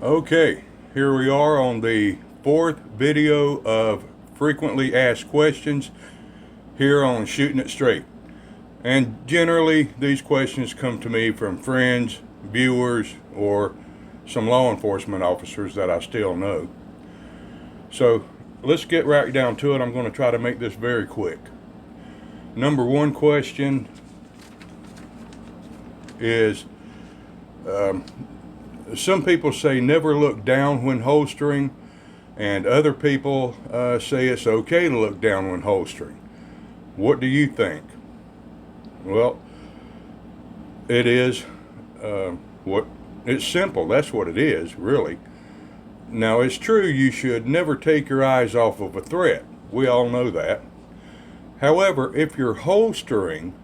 Okay, here we are on the fourth video of frequently asked questions here on Shooting It Straight. And generally, these questions come to me from friends, viewers, or some law enforcement officers that I still know. So let's get right down to it. I'm going to try to make this very quick. Number one question is, some people say never look down when holstering, and other people say it's okay to look down when holstering. What do you think? Well, it is it's simple. That's what it is, really. Now, it's true you should never take your eyes off of a threat. We all know that. However, if you're holstering,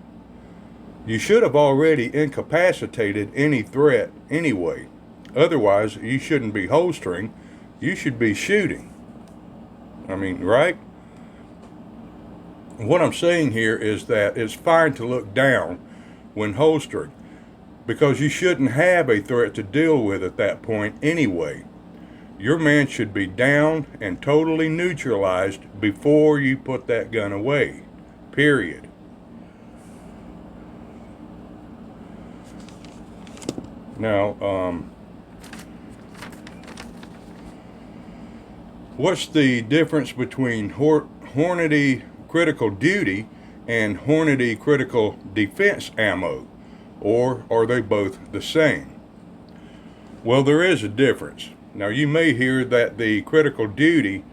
you should have already incapacitated any threat anyway. Otherwise, you shouldn't be holstering. You should be shooting. I mean, right? What I'm saying here is that it's fine to look down when holstering, because you shouldn't have a threat to deal with at that point anyway. Your man should be down and totally neutralized before you put that gun away. Period. Now, what's the difference between Hornady critical duty and Hornady critical defense ammo? Or are they both the same? Well, there is a difference. Now, you may hear that the critical duty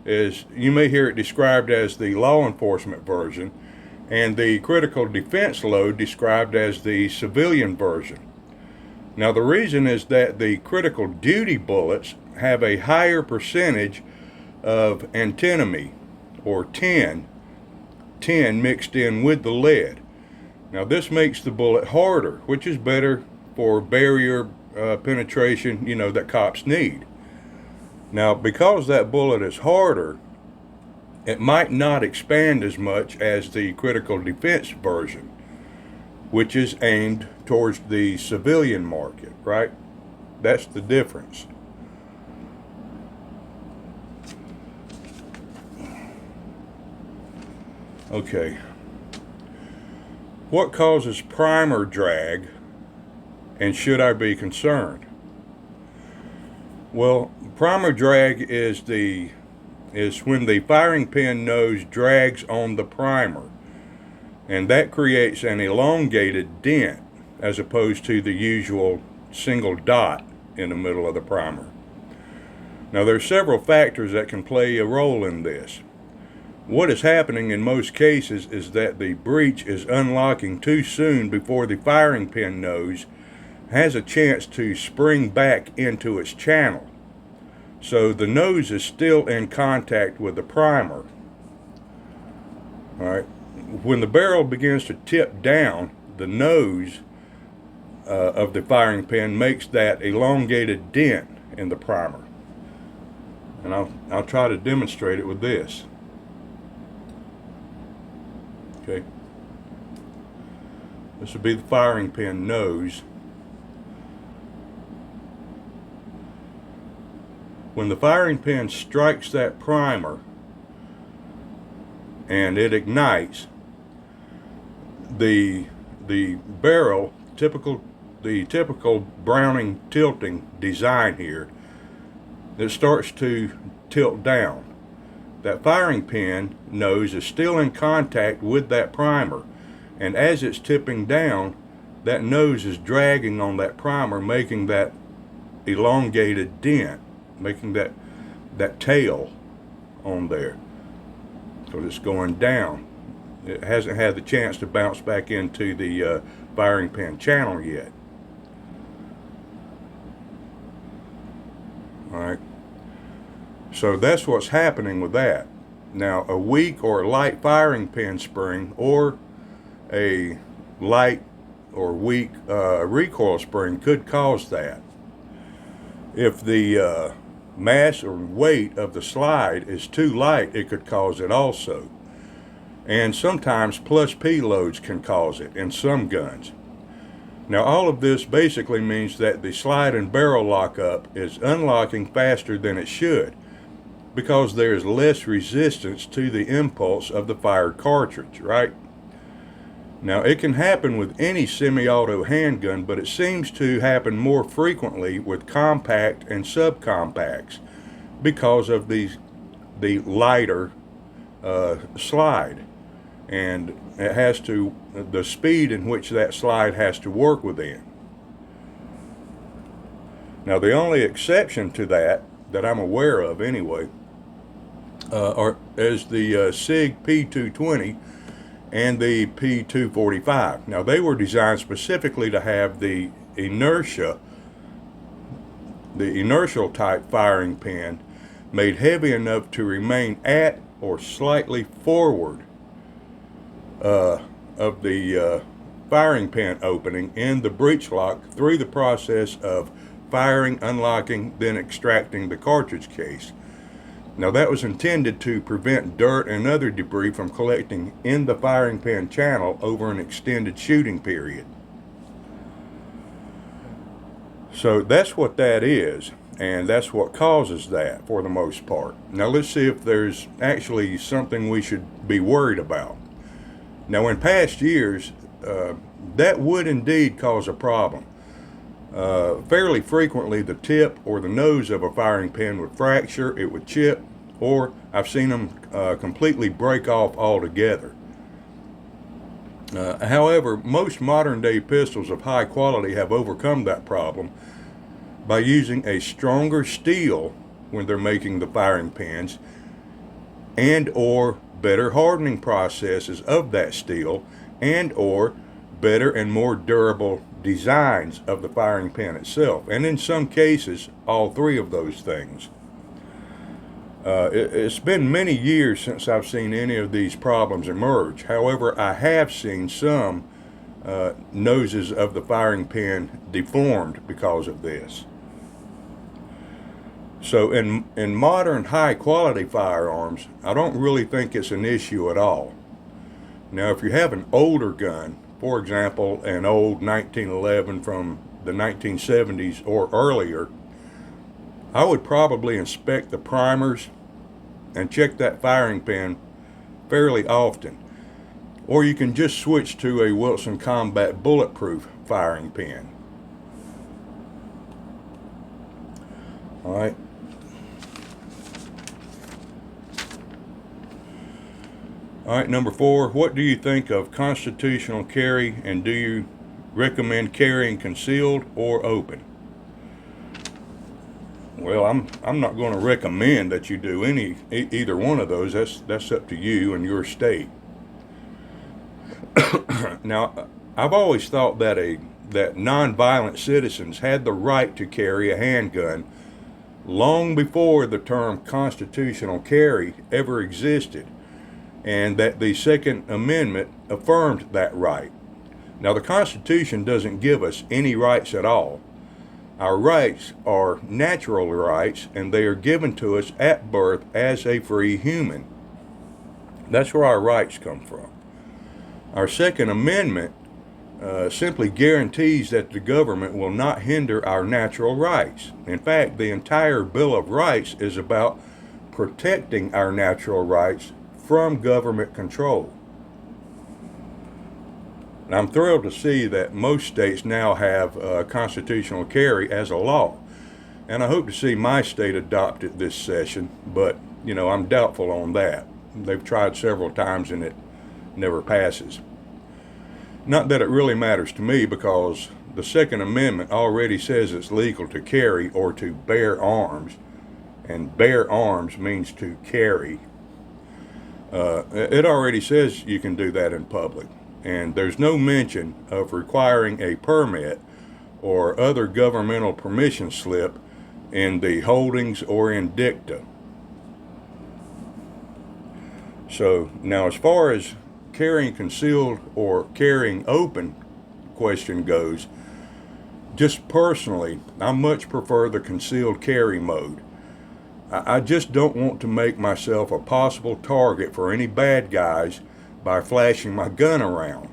you may hear it described as the law enforcement version, and the critical defense load described as the civilian version. Now, the reason is that the critical duty bullets have a higher percentage of antimony, or tin mixed in with the lead. Now, this makes the bullet harder, which is better for barrier penetration, that cops need. Now, because that bullet is harder, it might not expand as much as the critical defense version, which is aimed towards the civilian market, right? That's the difference. Okay. What causes primer drag, and should I be concerned? Well, primer drag is when the firing pin nose drags on the primer, and that creates an elongated dent as opposed to the usual single dot in the middle of the primer. Now, there's several factors that can play a role in this. What is happening in most cases is that the breech is unlocking too soon before the firing pin nose has a chance to spring back into its channel. So the nose is still in contact with the primer. All right. When the barrel begins to tip down, the nose of the firing pin makes that elongated dent in the primer. And I'll try to demonstrate it with this. Okay. This would be the firing pin nose. When the firing pin strikes that primer and it ignites, the barrel, the typical Browning tilting design here, it starts to tilt down. That firing pin nose is still in contact with that primer, and as it's tipping down, that nose is dragging on that primer, making that elongated dent, making that tail on there. So it's going down. It hasn't had the chance to bounce back into the firing pin channel yet. All right. So that's what's happening with that. Now, a weak or light firing pin spring or a light or weak recoil spring could cause that. If the mass or weight of the slide is too light, it could cause it also. And sometimes plus P loads can cause it in some guns. Now all of this basically means that the slide and barrel lockup is unlocking faster than it should, because there is less resistance to the impulse of the fired cartridge, right? Now it can happen with any semi-auto handgun, but it seems to happen more frequently with compact and subcompacts because of the lighter slide, and it has to, the speed in which that slide has to work within. Now the only exception to that I'm aware of anyway is the Sig P220 and the P245. Now they were designed specifically to have the inertial type firing pin made heavy enough to remain at or slightly forward of the firing pin opening in the breech lock through the process of firing, unlocking, then extracting the cartridge case. Now that was intended to prevent dirt and other debris from collecting in the firing pin channel over an extended shooting period. So that's what that is, and that's what causes that for the most part. Now let's see if there's actually something we should be worried about. Now in past years, that would indeed cause a problem. Fairly frequently the tip or the nose of a firing pin would fracture, it would chip, or I've seen them completely break off altogether. However, most modern day pistols of high quality have overcome that problem by using a stronger steel when they're making the firing pins, and or better hardening processes of that steel, and or better and more durable designs of the firing pin itself, and in some cases all three of those things. It's been many years since I've seen any of these problems emerge. However, I have seen some noses of the firing pin deformed because of this. So in modern high quality firearms, I don't really think it's an issue at all. Now if you have an older gun, for example an old 1911 from the 1970s or earlier, I would probably inspect the primers and check that firing pin fairly often. Or you can just switch to a Wilson Combat bulletproof firing pin. Alright. Alright, number 4, what do you think of constitutional carry, and do you recommend carrying concealed or open? Well, I'm not going to recommend that you do either one of those. That's up to you and your state. Now, I've always thought that nonviolent citizens had the right to carry a handgun long before the term constitutional carry ever existed, and that the Second Amendment affirmed that right. Now, the Constitution doesn't give us any rights at all. Our rights are natural rights, and they are given to us at birth as a free human. That's where our rights come from. Our Second Amendment simply guarantees that the government will not hinder our natural rights. In fact, the entire Bill of Rights is about protecting our natural rights from government control. And I'm thrilled to see that most states now have constitutional carry as a law. And I hope to see my state adopt it this session, but I'm doubtful on that. They've tried several times and it never passes. Not that it really matters to me, because the Second Amendment already says it's legal to carry or to bear arms, and bear arms means to carry. It already says you can do that in public, and there's no mention of requiring a permit or other governmental permission slip in the holdings or in dicta. So now, as far as carrying concealed or carrying open question goes, just personally, I much prefer the concealed carry mode. I just don't want to make myself a possible target for any bad guys by flashing my gun around.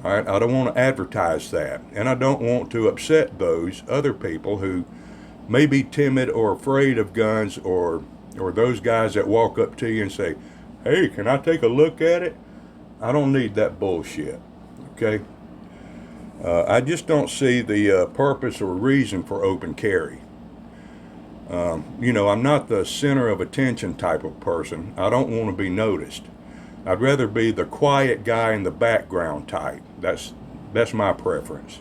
All right, I don't want to advertise that, and I don't want to upset those other people who may be timid or afraid of guns, or those guys that walk up to you and say, "Hey, can I take a look at it?" I don't need that bullshit. Okay. I just don't see the purpose or reason for open carry. I'm not the center of attention type of person. I don't want to be noticed. I'd rather be the quiet guy in the background type. That's my preference.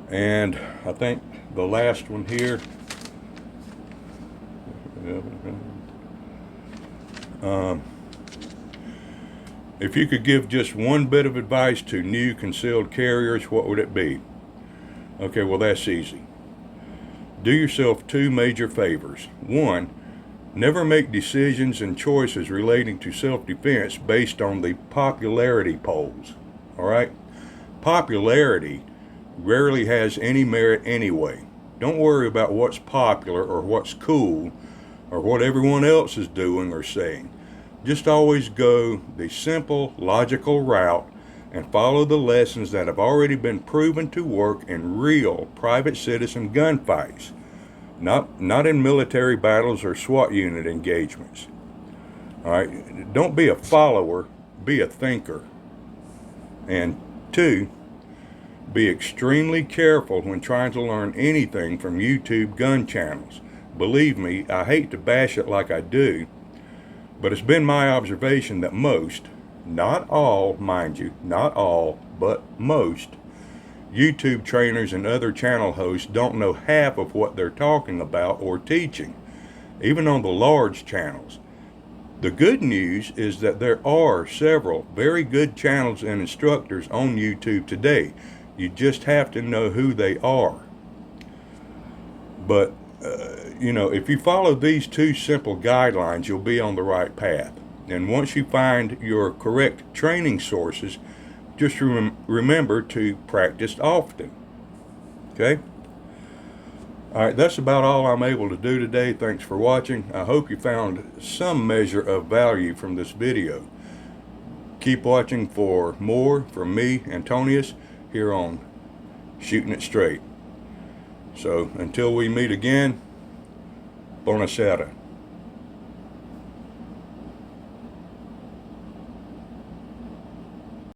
And I think the last one here. If you could give just one bit of advice to new concealed carriers, what would it be? Okay, well, that's easy. Do yourself two major favors. One, never make decisions and choices relating to self-defense based on the popularity polls. All right? Popularity rarely has any merit anyway. Don't worry about what's popular or what's cool or what everyone else is doing or saying. Just always go the simple, logical route and follow the lessons that have already been proven to work in real private citizen gunfights, not in military battles or SWAT unit engagements. All right, don't be a follower, be a thinker. And two, be extremely careful when trying to learn anything from YouTube gun channels. Believe me, I hate to bash it like I do, but it's been my observation that most, not all, mind you, not all, but most, YouTube trainers and other channel hosts don't know half of what they're talking about or teaching, even on the large channels. The good news is that there are several very good channels and instructors on YouTube today. You just have to know who they are. But, if you follow these two simple guidelines, you'll be on the right path. And once you find your correct training sources, just remember to practice often. Okay? All right, that's about all I'm able to do today. Thanks for watching. I hope you found some measure of value from this video. Keep watching for more from me, Antonius, here on Shooting It Straight. So until we meet again, buonasera.